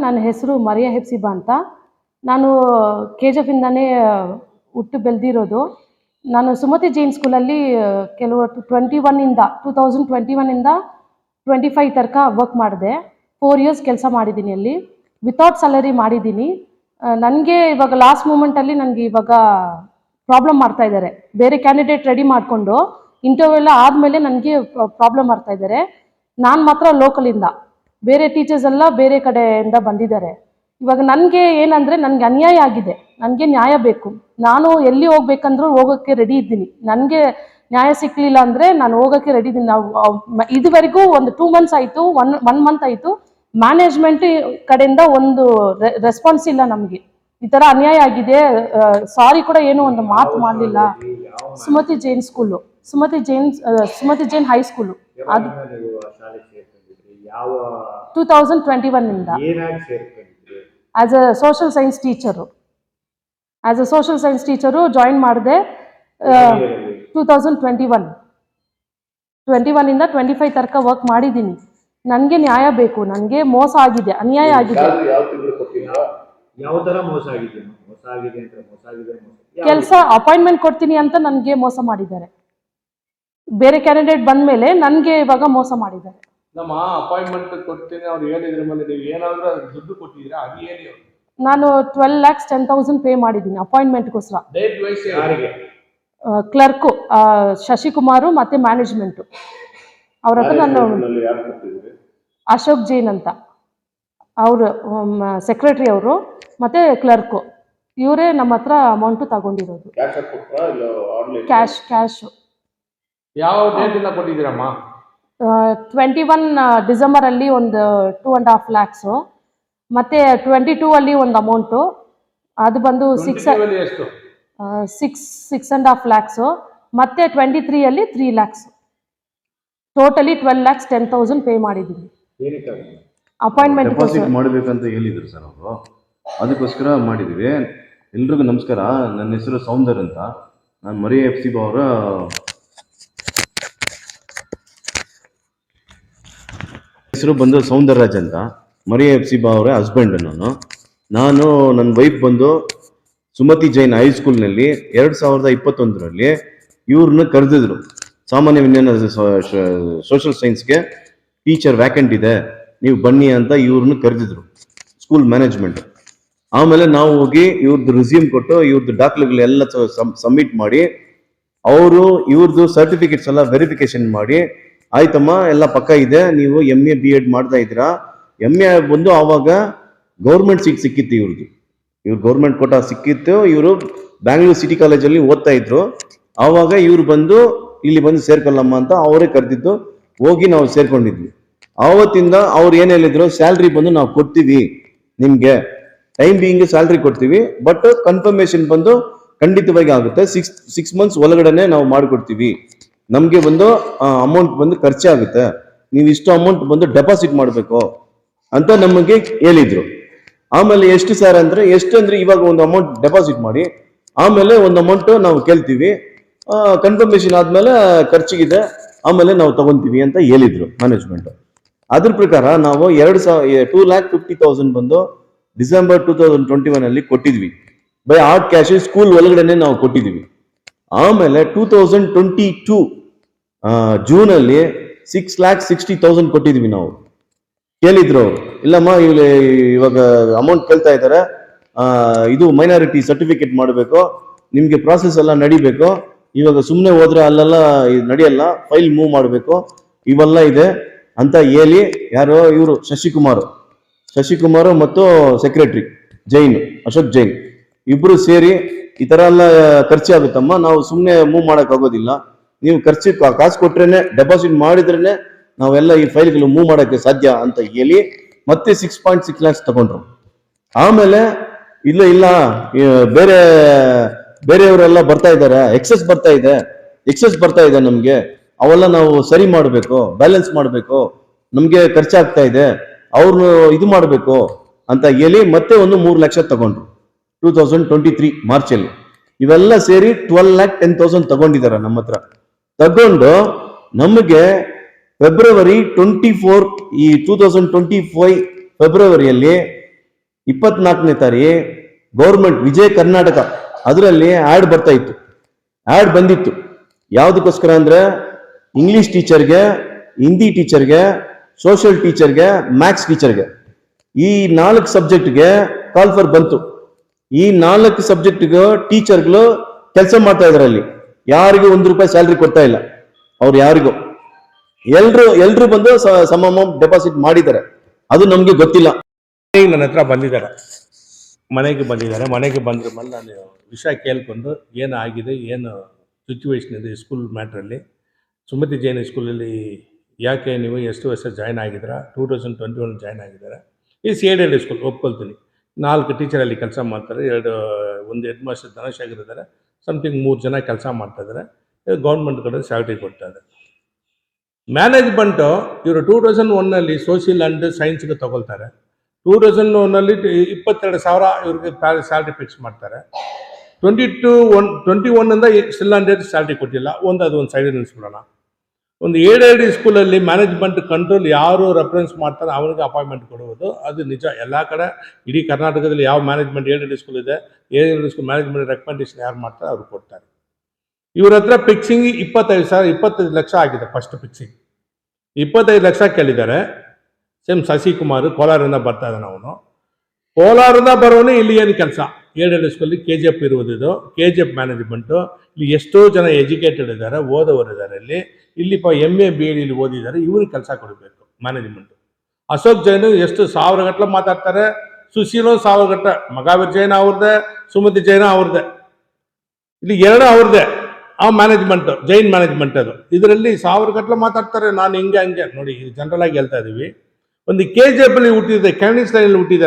ನನ್ನ ಹೆಸರು ಮರಿಯಾ ಹೆಪ್ಸಿಬಾ ಅಂತ. ನಾನು KGF ಇಂದಾನೇ ಹುಟ್ಟು ಬೆಳೆದಿರೋದು. ನಾನು ಸುಮತಿ ಜೈನ್ ಸ್ಕೂಲಲ್ಲಿ ಕೆಲವು 2021 ಇಂದ 25 ತನಕ ವರ್ಕ್ ಮಾಡಿದೆ. 4 ಇಯರ್ಸ್ ಕೆಲಸ ಮಾಡಿದ್ದೀನಿ ಅಲ್ಲಿ. ವಿತೌಟ್ ಸ್ಯಾಲರಿ ಮಾಡಿದ್ದೀನಿ. ನನಗೆ ಇವಾಗ ಲಾಸ್ಟ್ ಮೂಮೆಂಟಲ್ಲಿ ನನಗೆ ಇವಾಗ ಪ್ರಾಬ್ಲಮ್ ಮಾಡ್ತಾ ಇದ್ದಾರೆ. ಬೇರೆ ಕ್ಯಾಂಡಿಡೇಟ್ ರೆಡಿ ಮಾಡಿಕೊಂಡು ಇಂಟರ್ವ್ಯೂ ಎಲ್ಲ ಆದಮೇಲೆ ನನಗೆ ಪ್ರಾಬ್ಲಮ್ ಮಾಡ್ತಾ ಇದ್ದಾರೆ. ನಾನು ಮಾತ್ರ ಲೋಕಲಿಂದ, ಬೇರೆ ಟೀಚರ್ಸ್ ಎಲ್ಲ ಬೇರೆ ಕಡೆಯಿಂದ ಬಂದಿದ್ದಾರೆ. ಇವಾಗ ನನಗೆ ಏನಂದರೆ ನನಗೆ ಅನ್ಯಾಯ ಆಗಿದೆ, ನನಗೆ ನ್ಯಾಯ ಬೇಕು. ನಾನು ಎಲ್ಲಿ ಹೋಗ್ಬೇಕಂದ್ರೂ ಹೋಗೋಕ್ಕೆ ರೆಡಿ ಇದ್ದೀನಿ. ನನಗೆ ನ್ಯಾಯ ಸಿಕ್ಕಲಿಲ್ಲ ಅಂದರೆ ನಾನು ಹೋಗೋಕ್ಕೆ ರೆಡಿ ಇದ್ದೀನಿ. ನಾವು ಇದುವರೆಗೂ ಒಂದು 2 ಮಂತ್ಸ್ ಆಯಿತು, 1 ಮಂತ್ ಆಯಿತು, ಮ್ಯಾನೇಜ್ಮೆಂಟ್ ಕಡೆಯಿಂದ ಒಂದು ರೆಸ್ಪಾನ್ಸ್ ಇಲ್ಲ ನಮಗೆ. ಈ ಥರ ಅನ್ಯಾಯ ಆಗಿದೆ, ಸಾರಿ ಕೂಡ ಏನೋ ಒಂದು ಮಾತು ಮಾಡಲಿಲ್ಲ. ಸುಮತಿ ಜೈನ್ ಸ್ಕೂಲು, ಸುಮತಿ ಜೈನ್ ಹೈಸ್ಕೂಲು, ಅದು 2021 ಇಂದ as a social science teacher join ಮಾಡಿದೆ. 2021 ಇಂದ 25 ತನಕ ವರ್ಕ್ ಮಾಡಿದ್ದೀನಿ. ನನಗೆ ನ್ಯಾಯ ಬೇಕು, ನನಗೆ ಮೋಸ ಆಗಿದೆ, ಅನ್ಯಾಯ ಆಗಿದೆ. ಕೆಲಸ ಅಪಾಯಿಂಟ್ಮೆಂಟ್ ಕೊಡ್ತೀನಿ ಅಂತ ನನಗೆ ಮೋಸ ಮಾಡಿದ್ದಾರೆ. ಬೇರೆ ಕ್ಯಾಂಡಿಡೇಟ್ ಬಂದ ಮೇಲೆ ನನಗೆ ಇವಾಗ ಮೋಸ ಮಾಡಿದ್ದಾರೆ. ನಮ್ಮ ಅಪಾಯಿಂಟ್ಮೆಂಟ್ ಕೊಡ್ತೀನಿ ಅವ್ರು ಹೇಳಿದ್ರ ಮೇಲೆ ನೀವು ಏನಾದರೂ ದುಡ್ಡು ಕೊಟ್ಟಿದ್ದೀರಾ? ಅದು ಹೇಳಿ. ನಾನು 12,10,000 ಪೇ ಮಾಡಿದ್ದೀನಿ ಅಪಾಯಿಂಟ್ಮೆಂಟ್ಗೋಸ್ಕರ. ಕ್ಲರ್ಕು ಶಶಿಕುಮಾರು ಮತ್ತು ಮ್ಯಾನೇಜ್ಮೆಂಟು ಅವ್ರ ಹತ್ರ ನಾನು ಅಶೋಕ್ ಜೈನ್ ಅಂತ ಅವರು ಸೆಕ್ರೆಟ್ರಿ ಅವರು ಮತ್ತು ಕ್ಲರ್ಕು ಇವರೇ ನಮ್ಮ ಹತ್ರ ಅಮೌಂಟು ತಗೊಂಡಿರೋದು. ಕ್ಯಾಶು. ಯಾವ ಡೇಟಿಂದ ಕೊಟ್ಟಿದ್ದೀರಮ್ಮ? 21 ಡಿಸೆಂಬರಲ್ಲಿ ಒಂದು 2.5 lakhs, ಮತ್ತು 22 ಅಲ್ಲಿ ಒಂದು ಅಮೌಂಟು, ಅದು ಬಂದು 6.5 lakhs, ಮತ್ತು 23 ಅಲ್ಲಿ 3 lakhs. ಟೋಟಲಿ 12,10,000 ಪೇ ಮಾಡಿದ್ದೀನಿ. ಅಪಾಯಿಂಟ್ಮೆಂಟ್ ಮಾಡಬೇಕಂತ ಹೇಳಿದ್ರು ಸರ್ ಅವರು, ಅದಕ್ಕೋಸ್ಕರ ಮಾಡಿದ್ದೀವಿ. ಎಲ್ರಿಗೂ ನಮಸ್ಕಾರ. ನನ್ನ ಹೆಸರು ಸೌಂದರ್ ಅಂತ. ನಾನು ಮರಿಯಾ ಹೆಪ್ಸಿಬಾ ಅವರ ಹೆಸರು ಬಂದು ಸೌಂದರರಾಜ್ ಅಂತ. ಮರಿಯಾ ಹೆಪ್ಸಿಬಾ ಅವರ ಹಸ್ಬೆಂಡ್ ನಾನು. ನನ್ನ ವೈಫ್ ಬಂದು ಸುಮತಿ ಜೈನ್ ಹೈಸ್ಕೂಲ್ನಲ್ಲಿ 2021ರಲ್ಲಿ ಇವ್ರನ್ನ ಕರೆದಿದ್ರು. ಸಾಮಾನ್ಯ ವಿಜ್ಞಾನ ಸೋಷಿಯಲ್ ಸೈನ್ಸ್ಗೆ ಟೀಚರ್ ವ್ಯಾಕೆಂಟ್ ಇದೆ, ನೀವು ಬನ್ನಿ ಅಂತ ಇವ್ರನ್ನ ಕರೆದಿದ್ರು ಸ್ಕೂಲ್ ಮ್ಯಾನೇಜ್ಮೆಂಟ್. ಆಮೇಲೆ ನಾವು ಹೋಗಿ ಇವ್ರದ್ದು ರಿಸ್ಯೂಮ್ ಕೊಟ್ಟು ಇವ್ರದ್ದು ದಾಖಲೆಗಳೆಲ್ಲ ಸಬ್ಮಿಟ್ ಮಾಡಿ ಅವರು ಇವ್ರದ್ದು ಸರ್ಟಿಫಿಕೇಟ್ಸ್ ಎಲ್ಲ ವೆರಿಫಿಕೇಶನ್ ಮಾಡಿ, ಆಯ್ತಮ್ಮ ಎಲ್ಲ ಪಕ್ಕ ಇದೆ, ನೀವು MA B.Ed ಮಾಡ್ತಾ ಇದ್ದೀರಾ. MA ಬಂದು ಆವಾಗ ಗೌರ್ಮೆಂಟ್ ಸೀಟ್ ಸಿಕ್ಕಿತ್ತು ಇವ್ರದ್ದು. ಇವ್ರು ಗೌರ್ಮೆಂಟ್ ಕೋಟಾ ಸಿಕ್ಕಿತ್ತು. ಇವರು ಬ್ಯಾಂಗ್ಳೂರ್ ಸಿಟಿ ಕಾಲೇಜಲ್ಲಿ ಓದ್ತಾ ಇದ್ರು. ಆವಾಗ ಇವ್ರು ಬಂದು ಇಲ್ಲಿ ಬಂದು ಸೇರ್ಕೊಳ್ಳಮ್ಮ ಅಂತ ಅವರೇ ಕರೆದಿದ್ದು. ಹೋಗಿ ನಾವು ಸೇರ್ಕೊಂಡಿದ್ವಿ. ಆವತ್ತಿಂದ ಅವ್ರು ಏನ್ ಹೇಳಿದ್ರು, ಸ್ಯಾಲ್ರಿ ಬಂದು ನಾವು ಕೊಡ್ತೀವಿ ನಿಮ್ಗೆ, ಟೈಮ್ ಬೀಯಿಂಗ್ ಸ್ಯಾಲ್ರಿ ಕೊಡ್ತೀವಿ, ಬಟ್ ಕನ್ಫರ್ಮೇಶನ್ ಬಂದು ಖಂಡಿತವಾಗಿ ಆಗುತ್ತೆ. 6 ಮಂತ್ಸ್ ಒಳಗಡೆನೆ ನಾವು ಮಾಡಿಕೊಡ್ತೀವಿ. ನಮ್ಗೆ ಬಂದು ಅಮೌಂಟ್ ಬಂದು ಖರ್ಚಾಗುತ್ತೆ, ನೀವು ಇಷ್ಟು ಅಮೌಂಟ್ ಬಂದು ಡೆಪಾಸಿಟ್ ಮಾಡಬೇಕು ಅಂತ ನಮಗೆ ಹೇಳಿದ್ರು. ಆಮೇಲೆ ಎಷ್ಟು ಸರ್ ಅಂದ್ರೆ, ಎಷ್ಟು ಅಂದ್ರೆ ಇವಾಗ ಒಂದು ಅಮೌಂಟ್ ಡೆಪಾಸಿಟ್ ಮಾಡಿ, ಆಮೇಲೆ ಒಂದು ಅಮೌಂಟ್ ನಾವು ಕೇಳ್ತೀವಿ, ಕನ್ಫರ್ಮೇಶನ್ ಆದ್ಮೇಲೆ ಖರ್ಚಿಗಿದೆ, ಆಮೇಲೆ ನಾವು ತಗೊಂತೀವಿ ಅಂತ ಹೇಳಿದ್ರು ಮ್ಯಾನೇಜ್ಮೆಂಟ್. ಅದ್ರ ಪ್ರಕಾರ ನಾವು 2,50,000 ಬಂದು ಡಿಸೆಂಬರ್ 2021 ಅಲ್ಲಿ ಕೊಟ್ಟಿದ್ವಿ. ಬೈ ಹಾರ್ಡ್ ಕ್ಯಾಶ್ ಸ್ಕೂಲ್ ಒಳಗಡೆನೆ ನಾವು ಕೊಟ್ಟಿದ್ವಿ. ಆಮೇಲೆ 2022 ಜೂನ್ ಅಲ್ಲಿ 6,60,000 ಕೊಟ್ಟಿದ್ವಿ ನಾವು. ಕೇಳಿದ್ರು ಅವರು, ಇಲ್ಲಮ್ಮ ಇವಾಗ ಅಮೌಂಟ್ ಕೇಳ್ತಾ ಇದ್ದಾರೆ, ಇದು ಮೈನಾರಿಟಿ ಸರ್ಟಿಫಿಕೇಟ್ ಮಾಡಬೇಕು, ನಿಮ್ಗೆ ಪ್ರಾಸೆಸ್ ಎಲ್ಲ ನಡಿಬೇಕು, ಇವಾಗ ಸುಮ್ಮನೆ ಹೋದ್ರೆ ಅಲ್ಲೆಲ್ಲ ನಡೆಯಲ್ಲ, ಫೈಲ್ ಮೂವ್ ಮಾಡಬೇಕು, ಇವೆಲ್ಲ ಇದೆ ಅಂತ ಹೇಳಿ, ಯಾರೋ ಇವರು ಶಶಿಕುಮಾರ್ ಮತ್ತು ಸೆಕ್ರೆಟರಿ ಅಶೋಕ್ ಜೈನ್ ಇಬ್ರು ಸೇರಿ, ಈ ತರ ಎಲ್ಲ ಖರ್ಚಾಗುತ್ತಮ್ಮ, ನಾವು ಸುಮ್ಮನೆ ಮೂವ್ ಮಾಡಕ್ ಆಗೋದಿಲ್ಲ, ನೀವು ಕಾಸು ಕೊಟ್ರೇನೆ, ಡೆಪಾಸಿಟ್ ಮಾಡಿದ್ರೇನೆ ನಾವೆಲ್ಲ ಈ ಫೈಲ್ಗಳು ಮೂವ್ ಮಾಡಕ್ಕೆ ಸಾಧ್ಯ ಅಂತ ಹೇಳಿ ಮತ್ತೆ 6.6 lakhs ತಗೊಂಡ್ರು. ಆಮೇಲೆ ಇಲ್ಲ ಬೇರೆಯವರೆಲ್ಲ ಬರ್ತಾ ಇದ್ದಾರೆ, ಎಕ್ಸೆಸ್ ಬರ್ತಾ ಇದೆ ನಮ್ಗೆ, ಅವೆಲ್ಲ ನಾವು ಸರಿ ಮಾಡಬೇಕು, ಬ್ಯಾಲೆನ್ಸ್ ಮಾಡಬೇಕು, ನಮ್ಗೆ ಖರ್ಚಾಗ್ತಾ ಇದೆ, ಅವ್ರನ್ನ ಇದು ಮಾಡಬೇಕು ಅಂತ ಹೇಳಿ ಮತ್ತೆ ಒಂದು 3 ಲಕ್ಷ ತಗೊಂಡ್ರು. 2023 ಮಾರ್ಚಲ್ಲಿ. ಇವೆಲ್ಲ ಸೇರಿ 12,10,000 ತಗೊಂಡಿದ್ದಾರೆ ನಮ್ಮ ಹತ್ರ. ತಗೊಂಡು ನಮಗೆ ಫೆಬ್ರವರಿ 24 ಈ 2025 ಫೆಬ್ರವರಿಯಲ್ಲಿ 24ನೇ ತಾರೀಕು ಗೌರ್ಮೆಂಟ್ ವಿಜಯ ಕರ್ನಾಟಕ ಅದರಲ್ಲಿ ಆಡ್ ಬರ್ತಾ ಇತ್ತು. ಆಡ್ ಬಂದಿತ್ತು ಯಾವುದಕ್ಕೋಸ್ಕರ ಅಂದ್ರೆ ಇಂಗ್ಲಿಷ್ ಟೀಚರ್ಗೆ, ಹಿಂದಿ ಟೀಚರ್ಗೆ, ಸೋಷಿಯಲ್ ಟೀಚರ್ಗೆ, ಮ್ಯಾಥ್ಸ್ ಟೀಚರ್ಗೆ, ಈ 4 ಸಬ್ಜೆಕ್ಟ್ಗೆ ಕಾಲ್ ಫಾರ್ ಬಂತು. ಈ 4 ಸಬ್ಜೆಕ್ಟ್ಗೆ ಟೀಚರ್ಗಳು ಕೆಲಸ ಮಾಡ್ತಾ ಇದಾರೆ. ಅಲ್ಲಿ ಯಾರಿಗೂ ₹1 ಸ್ಯಾಲ್ರಿ ಕೊಡ್ತಾ ಇಲ್ಲ. ಅವ್ರು ಯಾರಿಗೂ ಎಲ್ರು ಬಂದು ಸಮ ಅಮೌಂಟ್ ಡೆಪಾಸಿಟ್ ಮಾಡಿದ್ದಾರೆ. ಅದು ನಮ್ಗೆ ಗೊತ್ತಿಲ್ಲ. ನನ್ನ ಹತ್ರ ಬಂದಿದ್ದಾರೆ, ಮನೆಗೆ ಬಂದ್ರ ಮೇಲೆ ನಾನು ವಿಷಯ ಕೇಳ್ಕೊಂಡು ಏನಾಗಿದೆ, ಏನು ಸಿಚುವೇಶನ್ ಇದೆ ಸ್ಕೂಲ್ ಮ್ಯಾಟ್ರಲ್ಲಿ. ಸುಮತಿ ಜೈನ್ ಸ್ಕೂಲಲ್ಲಿ ಯಾಕೆ ನೀವು ಎಷ್ಟು ವರ್ಷ ಜಾಯ್ನ್ ಆಗಿದ್ದೀರಾ? 2021 ಜಾಯ್ನ್ ಆಗಿದ್ದಾರೆ. ಈ ಏಡೆಡ್ ಸ್ಕೂಲ್ ಒಪ್ಕೊಳ್ತೀನಿ. 4 ಟೀಚರಲ್ಲಿ ಕೆಲಸ ಮಾಡ್ತಾರೆ. ಒಂದು ಹೆಡ್ ಮಾಸ್ಟರ್ ಧನಶೇಖರ್ ಇದ್ದಾರೆ. ಸಮಥಿಂಗ್ 3 ಜನ ಕೆಲಸ ಮಾಡ್ತಾ ಇದ್ದಾರೆ. ಗೌರ್ಮೆಂಟ್ ಕಡೆ ಸ್ಯಾಲ್ರಿ ಕೊಡ್ತಾ ಇದ್ದಾರೆ. ಮ್ಯಾನೇಜ್ಮೆಂಟು ಇವರು 2001ನಲ್ಲಿ ಸೋಷಿಯಲ್ ಆ್ಯಂಡ್ ಸೈನ್ಸ್ಗೆ ತಗೊಳ್ತಾರೆ. 2001ನಲ್ಲಿ 22,000 ಇವ್ರಿಗೆ ಸ್ಯಾಲ್ರಿ ಫಿಕ್ಸ್ ಮಾಡ್ತಾರೆ. 21 ಸ್ಟಿಲ್ ಆನ್ ಡೇಟ್ ಸ್ಯಾಲ್ರಿ ಕೊಟ್ಟಿಲ್ಲ. ಅದೊಂದು ಸೈಡ್ ನಿಲ್ಲಿಸ್ಬಿಡೋಣ. ಒಂದು ಏಡೆಡ್ ಸ್ಕೂಲಲ್ಲಿ ಮ್ಯಾನೇಜ್ಮೆಂಟ್ ಕಂಟ್ರೋಲ್ ಯಾರು ರೆಫರೆನ್ಸ್ ಮಾಡ್ತಾರೆ ಅವನಿಗೆ ಅಪಾಯಿಂಟ್ಮೆಂಟ್ ಕೊಡುವುದು ಅದು ನಿಜ. ಎಲ್ಲ ಕಡೆ ಇಡೀ ಕರ್ನಾಟಕದಲ್ಲಿ ಯಾವ ಮ್ಯಾನೇಜ್ಮೆಂಟ್ ಏಡೆಡ್ ಸ್ಕೂಲ್ ಇದೆ, ಏಡೆಡ್ ಸ್ಕೂಲ್ ಮ್ಯಾನೇಜ್ಮೆಂಟ್ ರೆಕಮೆಂಡೇಶನ್ ಯಾರು ಮಾಡ್ತಾರೆ ಅವ್ರು ಕೊಡ್ತಾರೆ. ಇವ್ರ ಹತ್ರ ಫಿಕ್ಸಿಂಗ್ 25 ಲಕ್ಷ ಆಗಿದೆ. ಫಸ್ಟ್ ಫಿಕ್ಸಿಂಗ್ 25 ಲಕ್ಷ ಕೇಳಿದ್ದಾರೆ. ಸೇಮ್ ಶಶಿಕುಮಾರ್ ಕೋಲಾರದಿಂದ ಬರ್ತಾ ಇದ್ದಾನೆ. ಅವನು ಕೋಲಾರದಿಂದ ಬರೋನು ಇಲ್ಲಿ ಏನು ಕೆಲಸ? ಏಡೆಡ್ ಸ್ಕೂಲಲ್ಲಿ KGF ಇರುವುದು. KGF ಮ್ಯಾನೇಜ್ಮೆಂಟು ಇಲ್ಲಿ ಎಷ್ಟೋ ಜನ ಎಜುಕೇಟೆಡ್ ಇದ್ದಾರೆ, ಓದೋರು ಇದ್ದಾರೆ. ಇಲ್ಲಿ MA BEd ಇಲ್ಲಿ ಓದಿದ್ದಾರೆ. ಇವ್ರಿಗೆ ಕೆಲಸ ಕೊಡಬೇಕು ಮ್ಯಾನೇಜ್ಮೆಂಟು. ಅಶೋಕ್ ಜೈನ್ ಎಷ್ಟು 1000 ಗಟ್ಟಲೆ ಮಾತಾಡ್ತಾರೆ. ಸುಶೀಲು 1000 ಗಟ್ಟಲೆ. ಮಗಾವೀರ್ ಜೈನ್ ಅವ್ರದ್ದೇ, ಸುಮತಿ ಜೈನ ಅವ್ರದ್ದೇ. ಇಲ್ಲಿ 2 ಅವ್ರದ್ದೇ. ಆ ಮ್ಯಾನೇಜ್ಮೆಂಟ್ ಜೈನ್ ಮ್ಯಾನೇಜ್ಮೆಂಟ್ ಅದು. ಇದರಲ್ಲಿ 1000 ಗಟ್ಟಲೆ ಮಾತಾಡ್ತಾರೆ. ನಾನು ಹಿಂಗೆ ನೋಡಿ, ಜನರಲ್ ಆಗಿ ಹೇಳ್ತಾ ಇದೀವಿ. ಒಂದು KGF ಅಲ್ಲಿ ಹುಟ್ಟಿದೆ, ಕ್ಯಾಂಡಿಸ್ ಲೈನಲ್ಲಿ ಹುಟ್ಟಿದ್ದಾರೆ.